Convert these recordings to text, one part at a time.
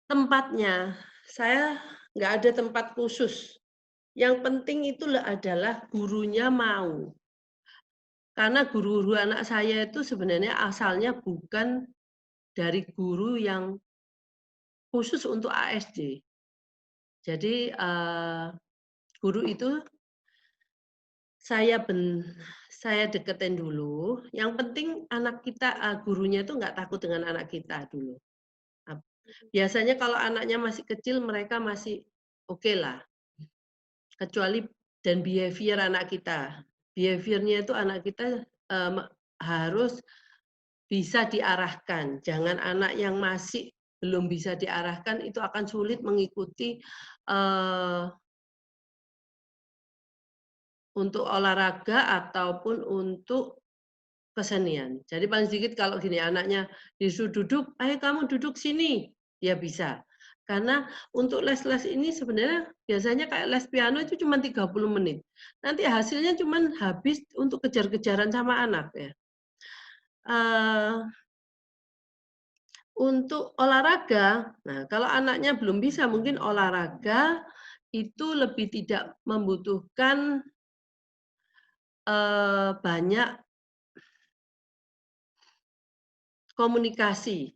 Tempatnya, saya nggak ada tempat khusus. Yang penting itu adalah gurunya mau. Karena guru-guru anak saya itu sebenarnya asalnya bukan dari guru yang khusus untuk ASD. Jadi, guru itu saya saya deketin dulu, yang penting anak kita gurunya itu nggak takut dengan anak kita dulu. Biasanya kalau anaknya masih kecil mereka masih okelah, kecuali dan behavior anak kita. Behavior-nya itu anak kita, harus bisa diarahkan, jangan anak yang masih belum bisa diarahkan itu akan sulit mengikuti, untuk olahraga ataupun untuk kesenian. Jadi paling sedikit kalau gini anaknya disuruh duduk, "Ayo kamu duduk sini," dia bisa. Karena untuk les-les ini sebenarnya biasanya kayak les piano itu cuma 30 menit. Nanti hasilnya cuma habis untuk kejar-kejaran sama anak ya. Untuk olahraga, nah kalau anaknya belum bisa mungkin olahraga itu lebih tidak membutuhkan, banyak komunikasi.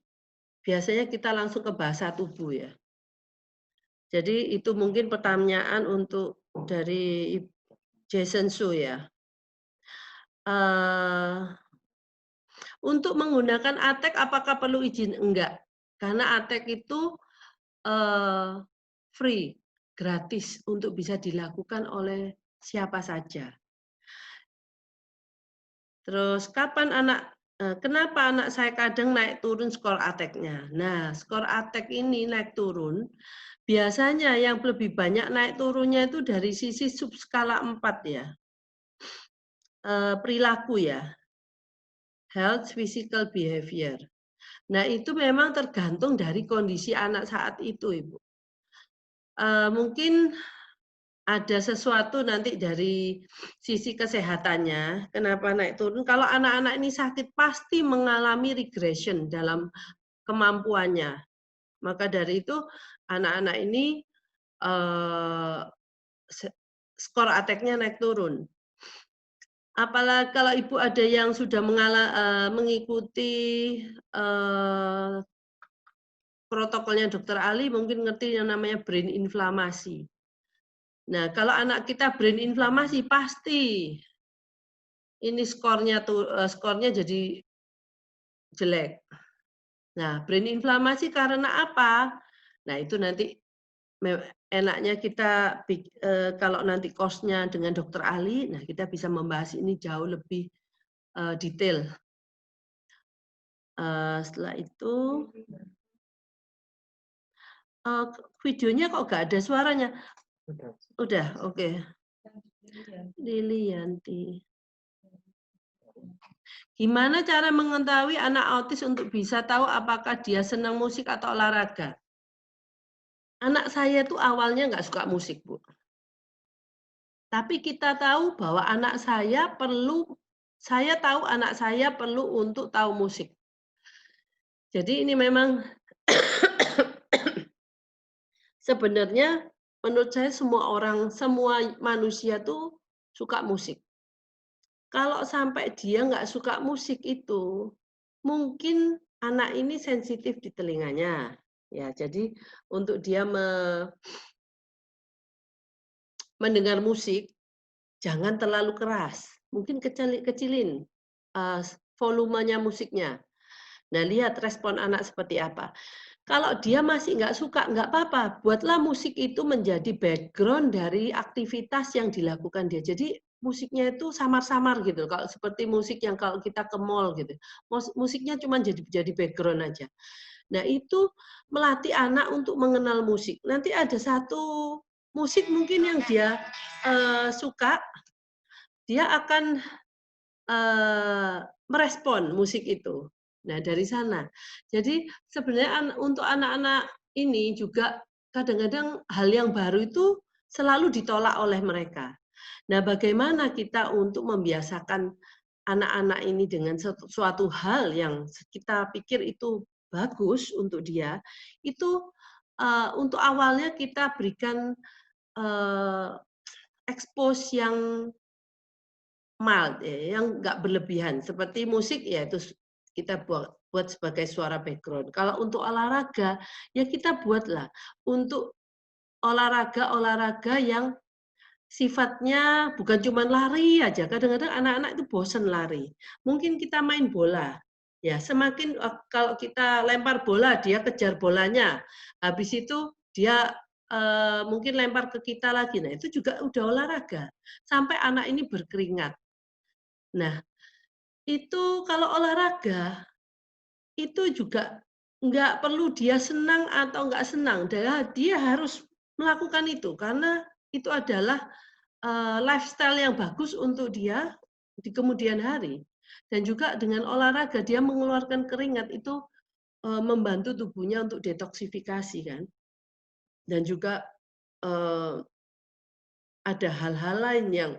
Biasanya kita langsung ke bahasa tubuh ya. Jadi itu mungkin pertanyaan untuk dari Jason Su ya. Untuk menggunakan ATEK apakah perlu izin? Enggak, karena ATEK itu, free, gratis untuk bisa dilakukan oleh siapa saja. Terus kenapa anak saya kadang naik turun skor ATEK-nya? Nah, skor ATEK ini naik turun, biasanya yang lebih banyak naik turunnya itu dari sisi subskala 4 ya, perilaku ya, health, physical, behavior. Nah, itu memang tergantung dari kondisi anak saat itu, Ibu. Mungkin ada sesuatu nanti dari sisi kesehatannya, kenapa naik turun. Kalau anak-anak ini sakit, pasti mengalami regression dalam kemampuannya. Maka dari itu, anak-anak ini skor ATEK-nya naik turun. Apalagi kalau Ibu ada yang sudah mengikuti protokolnya Dokter Ali, mungkin ngerti yang namanya brain inflamasi. Nah, kalau anak kita brain inflamasi, pasti ini skornya jadi jelek. Nah, brain inflamasi karena apa? Nah, itu nanti enaknya kita kalau nanti cost-nya dengan Dokter Ali, nah kita bisa membahas ini jauh lebih detail. Setelah itu, videonya kok nggak ada suaranya? Udah, oke. Lilianti. Gimana cara mengetahui anak autis untuk bisa tahu apakah dia senang musik atau olahraga? Anak saya tuh awalnya nggak suka musik, Bu. Tapi kita tahu bahwa saya tahu anak saya perlu untuk tahu musik. Jadi ini memang sebenarnya menurut saya semua manusia tuh suka musik. Kalau sampai dia nggak suka musik itu, mungkin anak ini sensitif di telinganya. Ya, jadi untuk dia mendengar musik, jangan terlalu keras. Mungkin kecilin volumenya musiknya. Nah, lihat respon anak seperti apa. Kalau dia masih nggak suka, nggak apa-apa. Buatlah musik itu menjadi background dari aktivitas yang dilakukan dia. Jadi musiknya itu samar-samar gitu. Kalau seperti musik yang kalau kita ke mall gitu. Musiknya cuma jadi background aja. Nah, itu melatih anak untuk mengenal musik. Nanti ada satu musik mungkin yang dia suka, dia akan merespon musik itu. Nah, dari sana. Jadi sebenarnya untuk anak-anak ini juga kadang-kadang hal yang baru itu selalu ditolak oleh mereka. Nah, bagaimana kita untuk membiasakan anak-anak ini dengan suatu hal yang kita pikir itu bagus untuk dia, itu untuk awalnya kita berikan expose yang mild ya, yang nggak berlebihan. Seperti musik ya itu kita buat sebagai suara background. Kalau untuk olahraga, ya kita buatlah untuk olahraga-olahraga yang sifatnya bukan cuma lari aja, kadang-kadang anak-anak itu bosen lari. Mungkin kita main bola, ya semakin kalau kita lempar bola, dia kejar bolanya, habis itu dia mungkin lempar ke kita lagi, nah itu juga udah olahraga, sampai anak ini berkeringat. Nah, itu kalau olahraga, itu juga nggak perlu dia senang atau nggak senang, dia harus melakukan itu, karena itu adalah lifestyle yang bagus untuk dia di kemudian hari. Dan juga dengan olahraga dia mengeluarkan keringat itu membantu tubuhnya untuk detoksifikasi kan. Dan juga ada hal-hal lain yang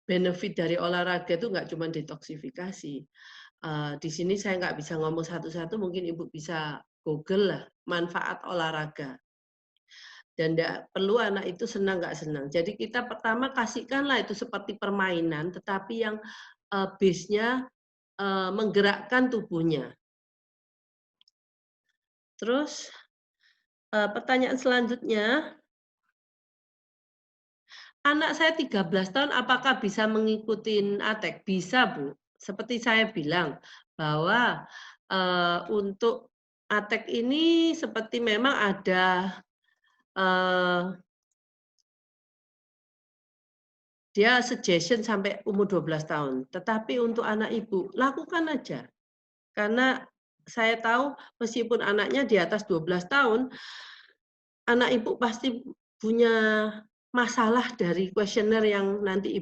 benefit dari olahraga itu nggak cuma detoksifikasi. Di sini saya nggak bisa ngomong satu-satu, mungkin Ibu bisa Google lah manfaat olahraga. Dan tidak perlu anak itu senang nggak senang. Jadi kita pertama kasihkanlah itu seperti permainan, tetapi yang base-nya menggerakkan tubuhnya. Terus pertanyaan selanjutnya, anak saya 13 tahun apakah bisa mengikuti ATEK? Bisa, Bu. Seperti saya bilang bahwa untuk ATEK ini seperti memang ada dia suggestion sampai umur 12 tahun. Tetapi untuk anak Ibu, lakukan aja. Karena saya tahu meskipun anaknya di atas 12 tahun, anak Ibu pasti punya masalah dari kuesioner yang nanti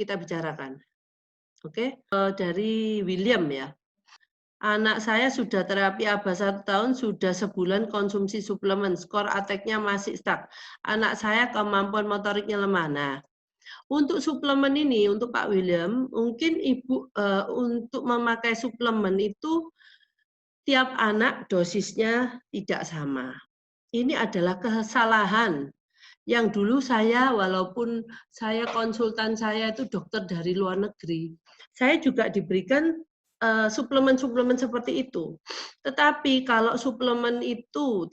kita bicarakan. Oke, dari William ya. Anak saya sudah terapi ABA 1 tahun, sudah sebulan konsumsi suplemen, skor ATEK-nya masih stuck. Anak saya kemampuan motoriknya lemah. Nah, untuk suplemen ini, untuk Pak William, mungkin Ibu untuk memakai suplemen itu tiap anak dosisnya tidak sama. Ini adalah kesalahan yang dulu saya, walaupun saya konsultan saya itu dokter dari luar negeri, saya juga diberikan suplemen-suplemen seperti itu. Tetapi kalau suplemen itu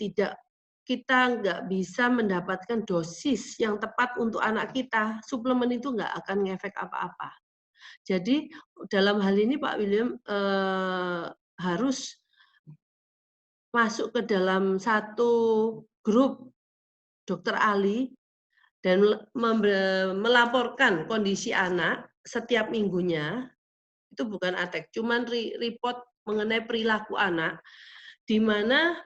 kita nggak bisa mendapatkan dosis yang tepat untuk anak kita, suplemen itu nggak akan ngefek apa-apa. Jadi dalam hal ini Pak William harus masuk ke dalam satu grup dokter ahli dan melaporkan kondisi anak setiap minggunya, itu bukan ATEK, cuman report mengenai perilaku anak, di mana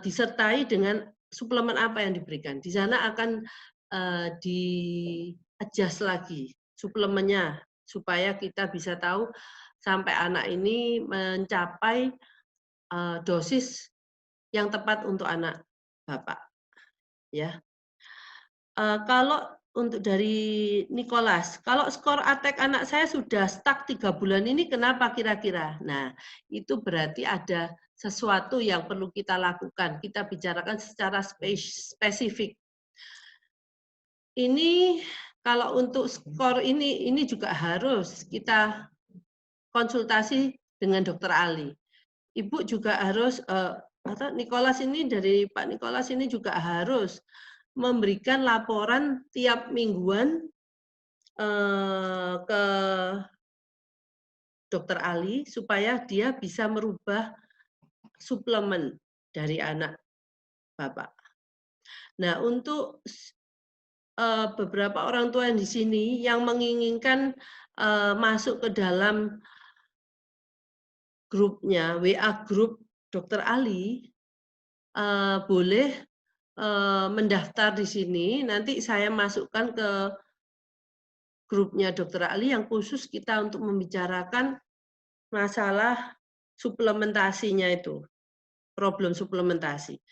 disertai dengan suplemen apa yang diberikan. Di sana akan di-adjust lagi suplemennya, supaya kita bisa tahu sampai anak ini mencapai dosis yang tepat untuk anak Bapak. Ya. Kalau untuk dari Nicholas, kalau skor ATEK anak saya sudah stuck 3 bulan ini kenapa kira-kira? Nah, itu berarti ada sesuatu yang perlu kita lakukan. Kita bicarakan secara spesifik. Ini kalau untuk skor ini juga harus kita konsultasi dengan dokter ahli. Ibu juga harus Nicholas ini dari Pak Nicholas ini juga harus memberikan laporan tiap mingguan ke dokter ahli supaya dia bisa merubah suplemen dari anak Bapak. Nah, untuk beberapa orang tua yang di sini yang menginginkan masuk ke dalam grupnya, WA grup dokter ahli, boleh mendaftar di sini, nanti saya masukkan ke grupnya dokter ahli yang khusus kita untuk membicarakan masalah suplementasinya itu, problem suplementasi.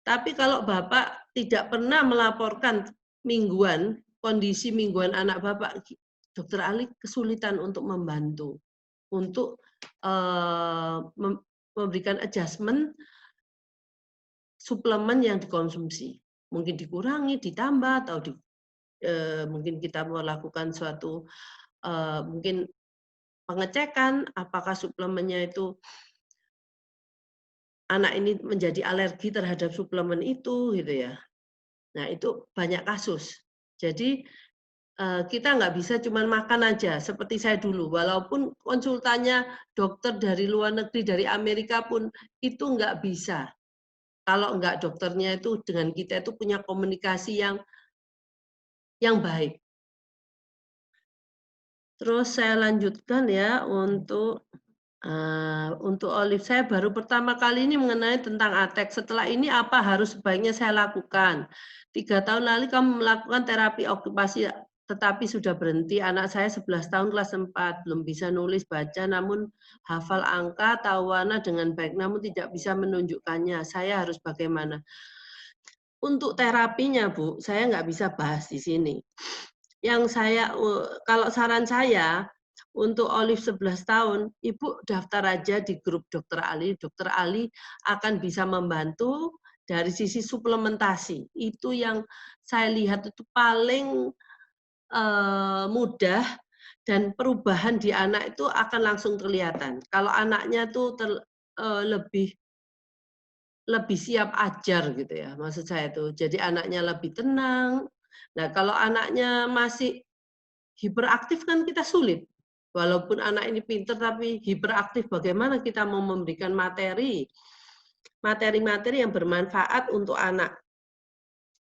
Tapi kalau Bapak tidak pernah melaporkan mingguan, kondisi mingguan anak Bapak, dokter ahli kesulitan untuk membantu, untuk memberikan adjustment suplemen yang dikonsumsi. Mungkin dikurangi, ditambah, atau mungkin kita melakukan suatu mungkin pengecekan apakah suplemennya itu anak ini menjadi alergi terhadap suplemen itu gitu ya. Nah, itu banyak kasus. Jadi kita nggak bisa cuma makan aja seperti saya dulu. Walaupun konsultannya dokter dari luar negeri, dari Amerika pun itu nggak bisa. Kalau nggak dokternya itu dengan kita itu punya komunikasi yang baik. Terus saya lanjutkan ya untuk olive. Saya baru pertama kali ini mengenai tentang ATEK. Setelah ini apa harus sebaiknya saya lakukan? 3 tahun lalu kamu melakukan terapi okupasi, tetapi sudah berhenti. Anak saya 11 tahun kelas 4, belum bisa nulis, baca, namun hafal angka, tahu warna dengan baik, namun tidak bisa menunjukkannya. Saya harus bagaimana? Untuk terapinya, Bu, saya nggak bisa bahas di sini. Kalau saran saya, untuk Olive 11 tahun, Ibu daftar aja di grup Dokter Ali. Dokter Ali akan bisa membantu dari sisi suplementasi. Itu yang saya lihat itu paling mudah dan perubahan di anak itu akan langsung kelihatan. Kalau anaknya tuh lebih siap ajar gitu ya, maksud saya itu. Jadi anaknya lebih tenang. Nah, kalau anaknya masih hiperaktif kan kita sulit. Walaupun anak ini pintar tapi hiperaktif, bagaimana kita mau memberikan materi yang bermanfaat untuk anak.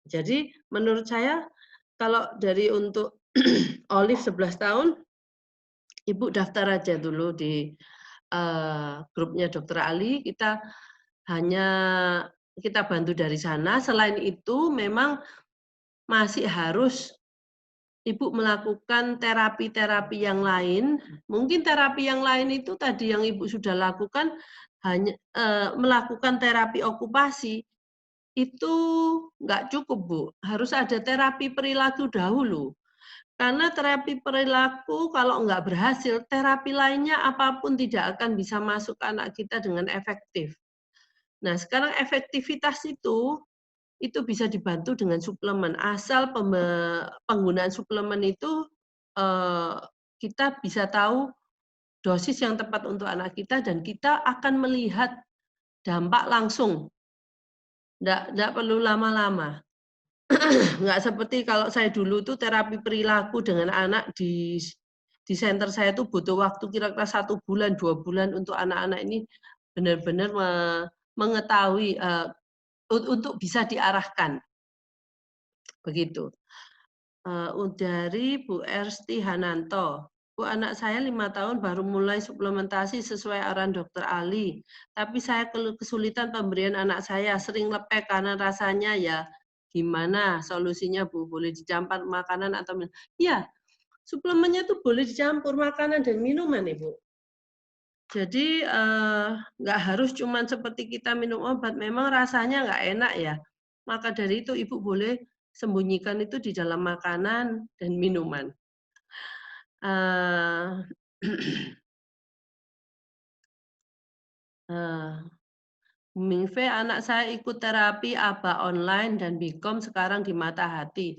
Jadi menurut saya kalau dari untuk Olive 11 tahun, Ibu daftar aja dulu di grupnya Dokter Ali, kita bantu dari sana. Selain itu memang masih harus Ibu melakukan terapi-terapi yang lain. Mungkin terapi yang lain itu tadi yang Ibu sudah lakukan hanya melakukan terapi okupasi. Itu nggak cukup, Bu. Harus ada terapi perilaku dahulu. Karena terapi perilaku kalau nggak berhasil, terapi lainnya apapun tidak akan bisa masuk ke anak kita dengan efektif. Nah, sekarang efektivitas itu bisa dibantu dengan suplemen. Asal penggunaan suplemen itu kita bisa tahu dosis yang tepat untuk anak kita dan kita akan melihat dampak langsung. Nggak perlu lama-lama. Nggak seperti kalau saya dulu tuh terapi perilaku dengan anak di center saya tuh butuh waktu kira-kira 1 bulan, 2 bulan untuk anak-anak ini benar-benar mengetahui untuk bisa diarahkan. Begitu. Dari Bu Ersti Hananto. Bu, anak saya 5 tahun baru mulai suplementasi sesuai arahan Dokter Ali. Tapi saya kesulitan pemberian anak saya, sering lepek karena rasanya ya gimana solusinya Bu? Boleh dicampur makanan atau minuman? Iya, suplemennya tuh boleh dicampur makanan dan minuman, Ibu. Jadi nggak harus cuma seperti kita minum obat, memang rasanya nggak enak ya. Maka dari itu Ibu boleh sembunyikan itu di dalam makanan dan minuman. Mingve, anak saya ikut terapi ABA online dan Bikom sekarang di Mata Hati.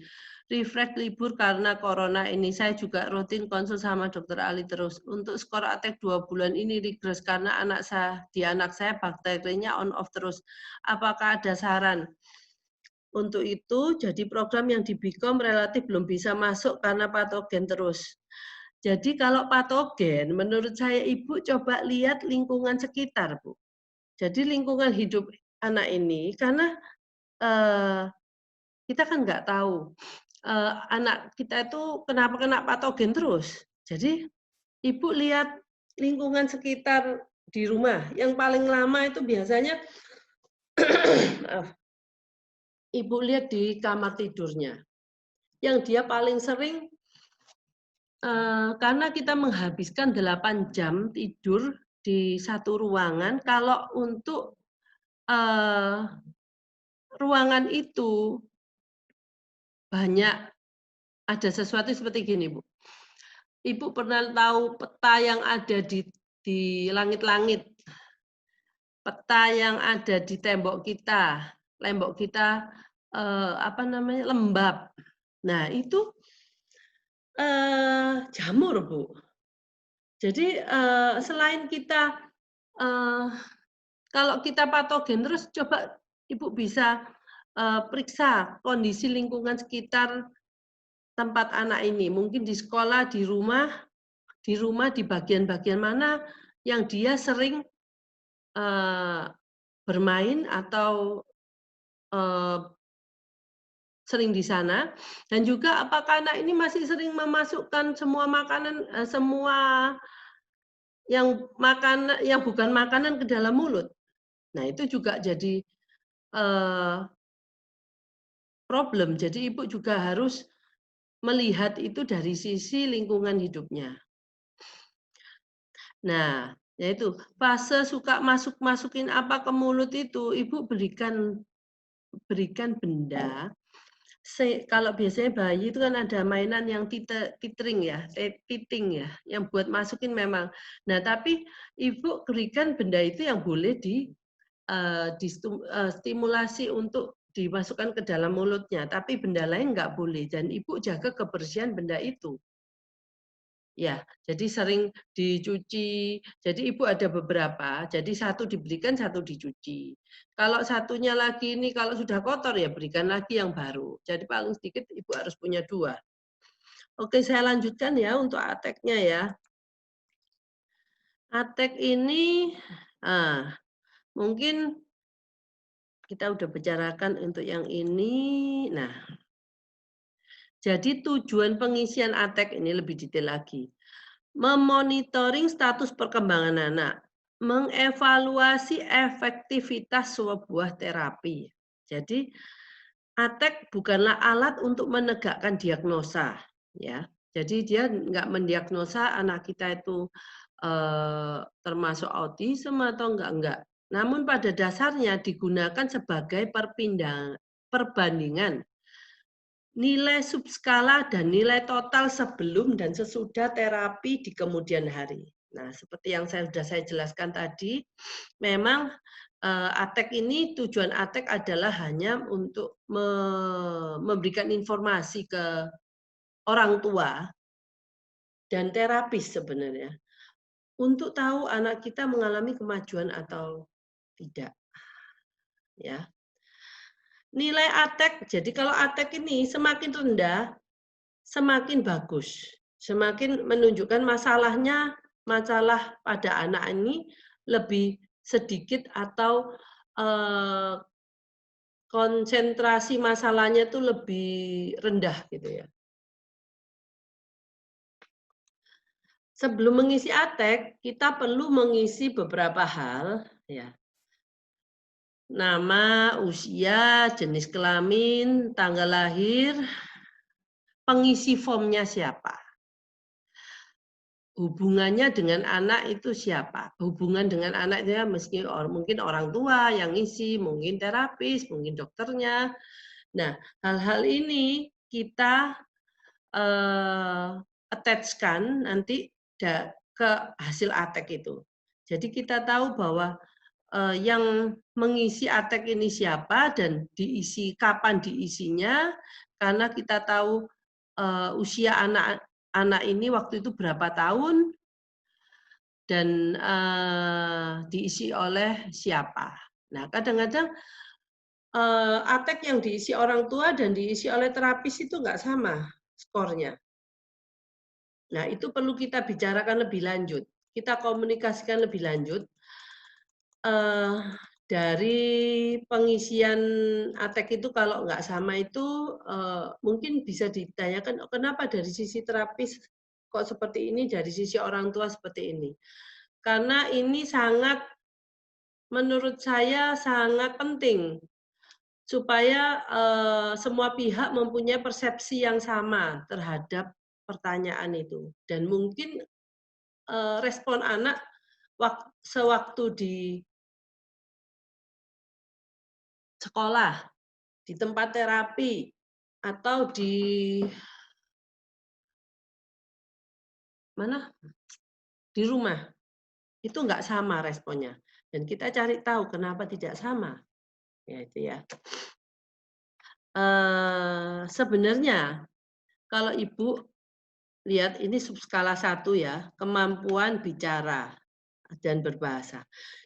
Refresh libur karena corona ini. Saya juga rutin konsul sama Dokter Ali terus. Untuk skor ATEK 2 bulan ini regres karena anak saya bakterinya on off terus. Apakah ada saran? Untuk itu, jadi program yang di Bikom relatif belum bisa masuk karena patogen terus. Jadi kalau patogen, menurut saya Ibu coba lihat lingkungan sekitar, Bu. Jadi lingkungan hidup anak ini, karena kita kan nggak tahu anak kita itu kenapa kena patogen terus. Jadi Ibu lihat lingkungan sekitar di rumah. Yang paling lama itu biasanya Ibu lihat di kamar tidurnya. Yang dia paling sering karena kita menghabiskan 8 jam tidur di satu ruangan, kalau untuk ruangan itu banyak ada sesuatu seperti gini, Bu. Ibu pernah tahu peta yang ada di langit-langit, peta yang ada di tembok kita. lembok kita lembab. Nah, itu jamur, Bu. Jadi selain kita kalau kita patogen terus coba Ibu bisa periksa kondisi lingkungan sekitar tempat anak ini. Mungkin di sekolah, di rumah di bagian-bagian mana yang dia sering bermain atau sering di sana, dan juga apakah anak ini masih sering memasukkan semua makanan, semua yang bukan makanan ke dalam mulut. Nah, itu juga jadi problem. Jadi Ibu juga harus melihat itu dari sisi lingkungan hidupnya. Nah, yaitu fase suka masukin apa ke mulut itu, Ibu berikan benda. Kalau biasanya bayi itu kan ada mainan yang tethering ya, titing ya, yang buat masukin memang. Nah, tapi Ibu berikan benda itu yang boleh stimulasi untuk dimasukkan ke dalam mulutnya, tapi benda lain nggak boleh. Dan Ibu jaga kebersihan benda itu. Ya, jadi sering dicuci. Jadi Ibu ada beberapa, jadi satu diberikan, satu dicuci. Kalau satunya lagi ini kalau sudah kotor ya berikan lagi yang baru. Jadi paling sedikit Ibu harus punya 2. Oke, saya lanjutkan ya untuk ATEK-nya ya. ATEK ini, mungkin kita udah bicarakan untuk yang ini. Nah, jadi tujuan pengisian ATEK ini lebih detail lagi. Memonitoring status perkembangan anak, mengevaluasi efektivitas sebuah terapi. Jadi ATEK bukanlah alat untuk menegakkan diagnosa, ya. Jadi dia nggak mendiagnosa anak kita itu termasuk autism atau enggak. Namun pada dasarnya digunakan sebagai perbandingan nilai subskala dan nilai total sebelum dan sesudah terapi di kemudian hari. Nah, seperti yang sudah saya jelaskan tadi, memang ATEK ini tujuan ATEK adalah hanya untuk memberikan informasi ke orang tua dan terapis sebenarnya untuk tahu anak kita mengalami kemajuan atau tidak. Ya. Nilai ATEK, jadi kalau ATEK ini semakin rendah, semakin bagus, semakin menunjukkan masalah pada anak ini lebih sedikit atau konsentrasi masalahnya itu lebih rendah gitu ya. Sebelum mengisi ATEK, kita perlu mengisi beberapa hal ya. Nama, usia, jenis kelamin, tanggal lahir, pengisi formnya siapa. Hubungannya dengan anak itu siapa? Hubungan dengan anak dia mungkin orang tua yang ngisi, mungkin terapis, mungkin dokternya. Nah, hal-hal ini kita attach-kan nanti ke hasil ATEK itu. Jadi kita tahu bahwa yang mengisi ATEK ini siapa dan diisi kapan diisinya, karena kita tahu usia anak ini waktu itu berapa tahun dan diisi oleh siapa. Nah, kadang-kadang ATEK yang diisi orang tua dan diisi oleh terapis itu nggak sama skornya. Nah, itu perlu kita bicarakan lebih lanjut. Kita komunikasikan lebih lanjut. Dari pengisian ATEK itu kalau nggak sama itu mungkin bisa ditanyakan kenapa dari sisi terapis kok seperti ini, dari sisi orang tua seperti ini. Karena ini menurut saya sangat penting supaya semua pihak mempunyai persepsi yang sama terhadap pertanyaan itu. Dan mungkin respon anak sewaktu di sekolah, di tempat terapi, atau di mana? Di rumah. Itu nggak sama responnya. Dan kita cari tahu kenapa tidak sama. ya itu ya. Sebenarnya kalau Ibu lihat ini subskala 1 ya, kemampuan bicara dan berbahasa.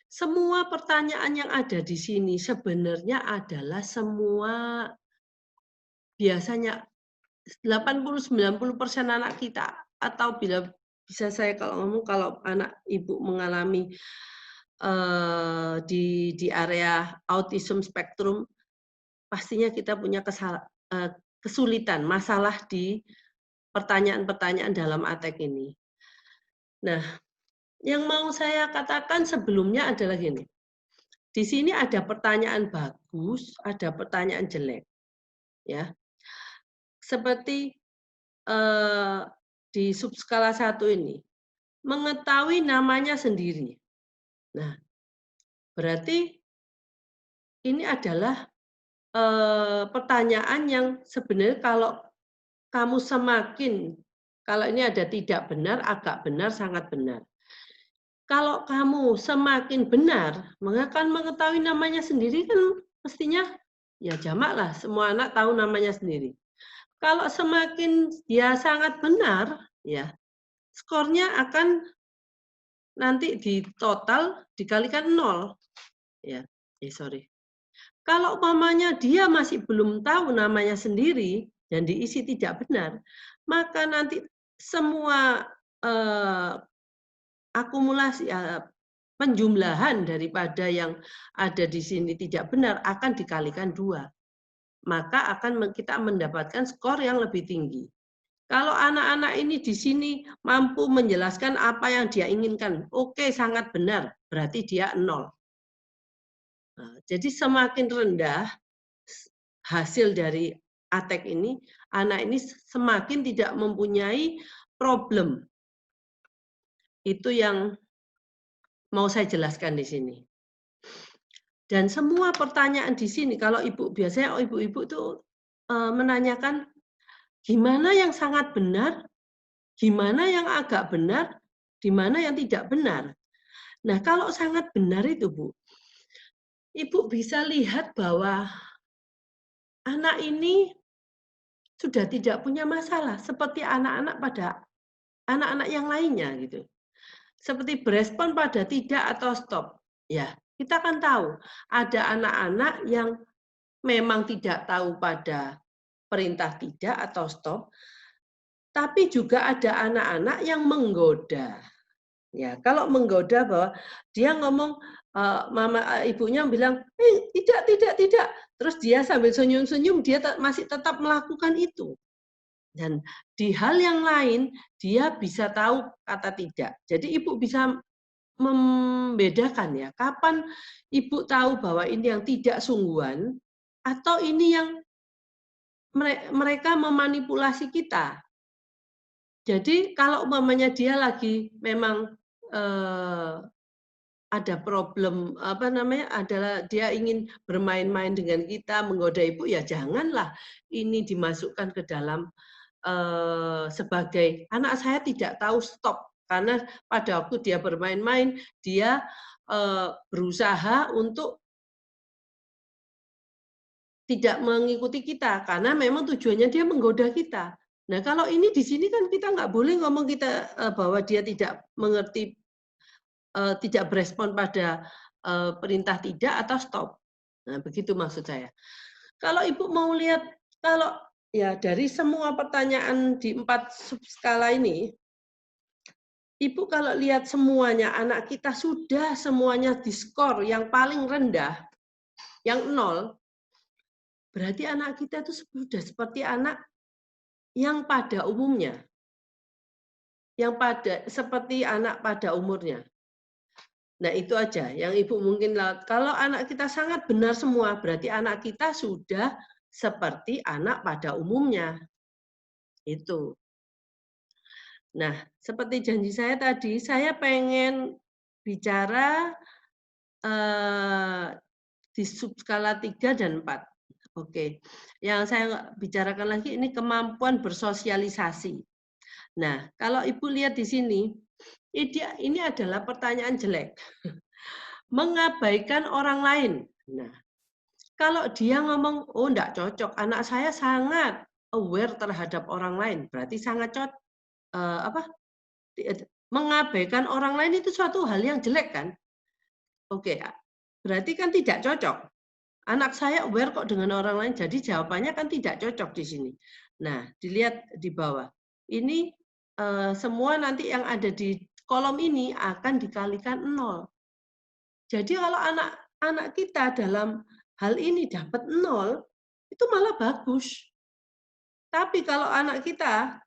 Semua pertanyaan yang ada di sini sebenarnya adalah semua biasanya 80-90% anak kita atau bila bisa saya kalau ngomong kalau anak Ibu mengalami di area autism spektrum pastinya kita punya kesulitan, masalah di pertanyaan-pertanyaan dalam ATEK ini. Nah, yang mau saya katakan sebelumnya adalah gini, di sini ada pertanyaan bagus, ada pertanyaan jelek, ya. Seperti di subskala 1 ini, mengetahui namanya sendiri. Nah, berarti ini adalah pertanyaan yang sebenarnya kalau kamu semakin kalau ini ada tidak benar, agak benar, sangat benar. Kalau kamu semakin benar, akan mengetahui namanya sendiri kan mestinya ya jamaklah, semua anak tahu namanya sendiri. Kalau semakin dia sangat benar, ya skornya akan nanti di total dikalikan 0. Ya, sorry. Kalau umpamanya dia masih belum tahu namanya sendiri dan diisi tidak benar, maka nanti semua akumulasi penjumlahan daripada yang ada di sini tidak benar akan dikalikan 2. Maka akan kita mendapatkan skor yang lebih tinggi. Kalau anak-anak ini di sini mampu menjelaskan apa yang dia inginkan, oke, sangat benar, berarti dia 0. Nah, jadi semakin rendah hasil dari ATEK ini, anak ini semakin tidak mempunyai problem. Itu yang mau saya jelaskan di sini. Dan semua pertanyaan di sini, kalau Ibu biasanya ibu-ibu itu menanyakan gimana yang sangat benar, gimana yang agak benar, di mana yang tidak benar. Nah, kalau sangat benar itu, Bu, Ibu bisa lihat bahwa anak ini sudah tidak punya masalah seperti anak-anak pada anak-anak yang lainnya gitu. Seperti berespon pada tidak atau stop. Ya, kita kan tahu ada anak-anak yang memang tidak tahu pada perintah tidak atau stop, tapi juga ada anak-anak yang menggoda. Ya, kalau menggoda bahwa dia ngomong ibunya bilang, tidak. Terus dia sambil senyum-senyum dia masih tetap melakukan itu. Dan di hal yang lain dia bisa tahu kata tidak. Jadi ibu bisa membedakan ya, kapan ibu tahu bahwa ini yang tidak sungguhan atau ini yang mereka memanipulasi kita. Jadi kalau umpamanya dia lagi memang ada problem adalah dia ingin bermain-main dengan kita, menggoda ibu, ya janganlah ini dimasukkan ke dalam sebagai anak saya tidak tahu stop karena pada waktu dia bermain-main dia berusaha untuk tidak mengikuti kita karena memang tujuannya dia menggoda kita. Nah, kalau ini di sini kan kita nggak boleh ngomong kita bahwa dia tidak mengerti, tidak berespon pada perintah tidak atau stop. Nah, begitu maksud saya. Kalau Ibu mau lihat, kalau ya dari semua pertanyaan di 4 subskala ini, Ibu kalau lihat semuanya, anak kita sudah semuanya diskor yang paling rendah, yang 0, berarti anak kita itu sudah seperti anak yang pada umumnya. Seperti anak pada umurnya. Nah, itu aja yang Ibu mungkin kalau anak kita sangat benar semua, berarti anak kita sudah seperti anak pada umumnya. Itu. Nah, seperti janji saya tadi, saya pengen bicara di subskala 3 dan 4. Oke. Yang saya bicarakan lagi ini kemampuan bersosialisasi. Nah, kalau Ibu lihat di sini, ini adalah pertanyaan jelek. Mengabaikan orang lain. Nah, Kalau dia ngomong, "Oh, enggak cocok, anak saya sangat aware terhadap orang lain," berarti sangat apa, mengabaikan orang lain itu suatu hal yang jelek kan? Oke, berarti kan tidak cocok. Anak saya aware kok dengan orang lain, jadi jawabannya kan tidak cocok di sini. Nah, dilihat di bawah. Ini semua nanti yang ada di kolom ini akan dikalikan 0. Jadi kalau anak kita dalam hal ini dapat 0, itu malah bagus. Tapi kalau anak kita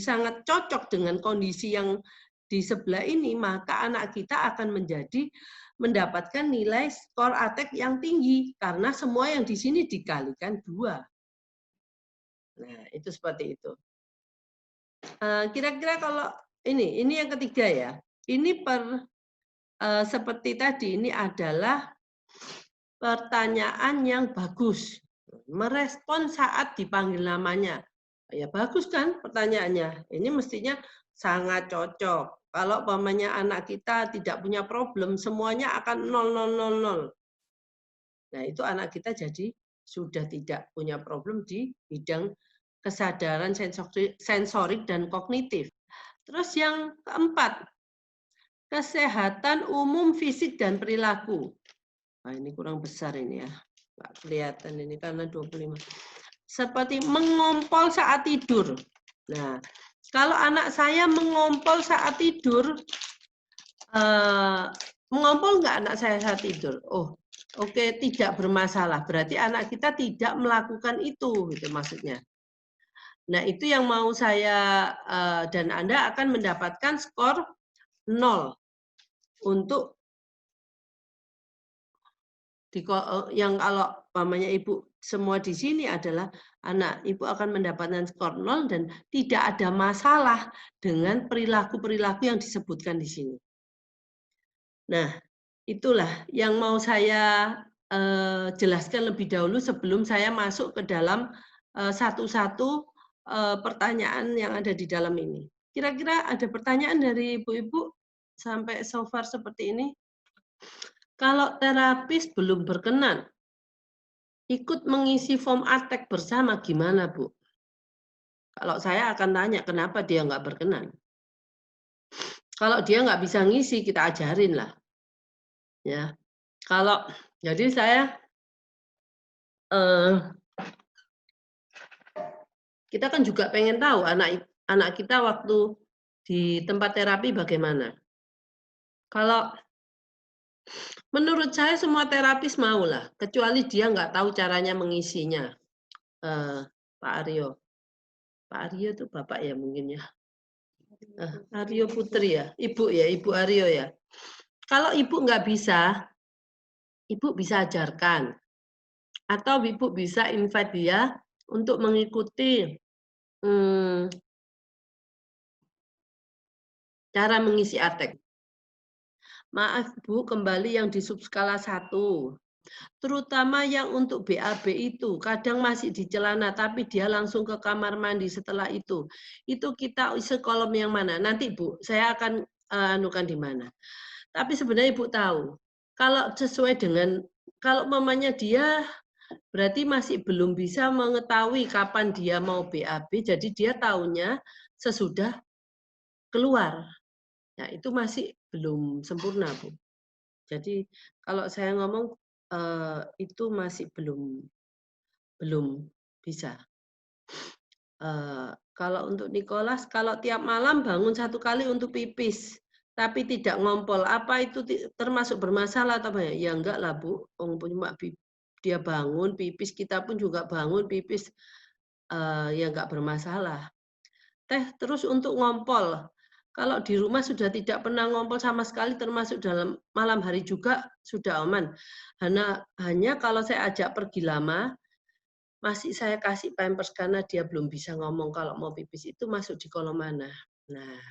sangat cocok dengan kondisi yang di sebelah ini, maka anak kita akan mendapatkan nilai skor ATEK yang tinggi karena semua yang di sini dikalikan 2. Nah, itu seperti itu. Kira-kira kalau ini yang ketiga ya. Ini seperti tadi, ini adalah pertanyaan yang bagus. Merespon saat dipanggil namanya. Ya bagus kan pertanyaannya. Ini mestinya sangat cocok. Kalau umpamanya anak kita tidak punya problem, semuanya akan 0, 0, 0, 0. Nah, itu anak kita jadi sudah tidak punya problem di bidang kesadaran sensorik dan kognitif. Terus yang keempat, kesehatan umum fisik dan perilaku. Nah, ini kurang besar ini ya. Nggak kelihatan ini karena 25. Seperti mengompol saat tidur. Nah, kalau anak saya mengompol saat tidur, mengompol nggak anak saya saat tidur? Oh, oke, tidak bermasalah. Berarti anak kita tidak melakukan itu, gitu maksudnya. Nah, itu yang mau saya dan Anda akan mendapatkan skor 0 untuk yang kalau umpamanya Ibu semua di sini adalah anak Ibu akan mendapatkan skor 0 dan tidak ada masalah dengan perilaku-perilaku yang disebutkan di sini. Nah, itulah yang mau saya jelaskan lebih dahulu sebelum saya masuk ke dalam satu-satu pertanyaan yang ada di dalam ini. Kira-kira ada pertanyaan dari Ibu-Ibu sampai so far seperti ini? Kalau terapis belum berkenan, ikut mengisi form ATEK bersama gimana, Bu? Kalau saya akan tanya, kenapa dia nggak berkenan? Kalau dia nggak bisa ngisi, kita ajarin lah. Ya, jadi saya kita kan juga pengen tahu anak kita waktu di tempat terapi bagaimana. Kalau menurut saya semua terapis maulah, kecuali dia nggak tahu caranya mengisinya. Pak Aryo. Pak Aryo itu Bapak ya mungkin ya. Aryo Putri ya, Ibu Aryo ya. Kalau Ibu nggak bisa, Ibu bisa ajarkan. Atau Ibu bisa invite dia untuk mengikuti cara mengisi ATEK. Maaf Bu, kembali yang di subskala 1. Terutama yang untuk BAB itu, kadang masih di celana, tapi dia langsung ke kamar mandi setelah itu. Itu kita isi kolom yang mana? Nanti Bu, saya akan anukan di mana. Tapi sebenarnya Ibu tahu, kalau sesuai dengan, kalau mamanya dia berarti masih belum bisa mengetahui kapan dia mau BAB, jadi dia tahunya sesudah keluar. Nah, itu masih belum sempurna, Bu. Jadi kalau saya ngomong itu masih belum bisa. Kalau untuk Nicholas, kalau tiap malam bangun 1 kali untuk pipis, tapi tidak ngompol, apa itu termasuk bermasalah atau apa? Ya enggak lah Bu, cuma dia bangun pipis, kita pun juga bangun pipis, ya enggak bermasalah. Terus untuk ngompol, kalau di rumah sudah tidak pernah ngompol sama sekali, termasuk dalam malam hari juga sudah aman. Hanya kalau saya ajak pergi lama, masih saya kasih pampers karena dia belum bisa ngomong kalau mau pipis itu masuk di kolom mana. Nah,